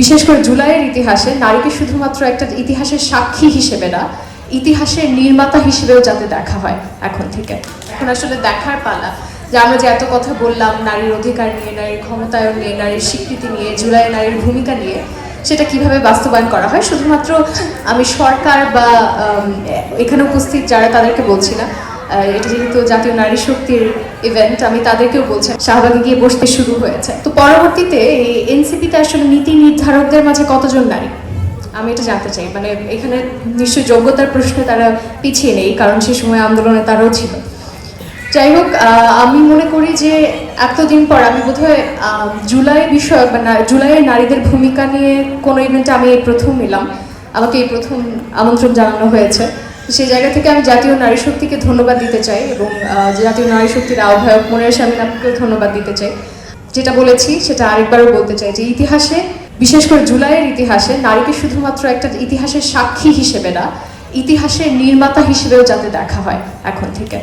বিশেষ করে জুলাইয়ের ইতিহাসে নারীকে শুধুমাত্র একটা ইতিহাসের সাক্ষী হিসেবে না, ইতিহাসের নির্মাতা হিসেবেও যাতে দেখা হয় এখন থেকে। এখন আসলে দেখার পালা যে আমরা যে এত কথা বললাম নারীর অধিকার নিয়ে, নারীর ক্ষমতায়ন নিয়ে, নারীর স্বীকৃতি নিয়ে, জুলাই নারীর ভূমিকা নিয়ে, সেটা কিভাবে বাস্তবায়ন করা হয়। শুধুমাত্র আমি সরকার বা এখানে উপস্থিত যারা তাদেরকে বলছি না, এটা যেহেতু জাতীয় নারী শক্তির ইভেন্ট, আমি তাদেরকেও বলছি শাহবাগে গিয়ে বসতে শুরু হয়েছে। তো পরবর্তীতে এই এনসিপিতে আসলে নীতি নির্ধারকদের মাঝে কতজন নারী, আমি এটা জানতে চাই। মানে এখানে নিশ্চয়ই যোগ্যতার প্রশ্নে তারা পিছিয়ে নেই, কারণ সে সময় আন্দোলনে তারাও ছিল। যাই হোক, আমি মনে করি যে এতদিন পর আমি বোধহয় জুলাই বিষয়ক বা জুলাইয়ের নারীদের ভূমিকা নিয়ে কোনো ইভেন্টে আমি এই প্রথম এলাম, আমাকে এই প্রথম আমন্ত্রণ জানানো হয়েছে। সেই জায়গা থেকে আমি জাতীয় নারী শক্তিকে ধন্যবাদ দিতে চাই এবং জাতীয় নারী শক্তির আহ্বায়ক মনিরা শামীম আপুকেও ধন্যবাদ দিতে চাই। যেটা বলেছি সেটা আরেকবারও বলতে চাই যে ইতিহাসে, বিশেষ করে জুলাইয়ের ইতিহাসে নারীকে শুধুমাত্র একটা ইতিহাসের সাক্ষী হিসেবে না, ইতিহাসের নির্মাতা হিসেবেও যাতে দেখা হয় এখন থেকে।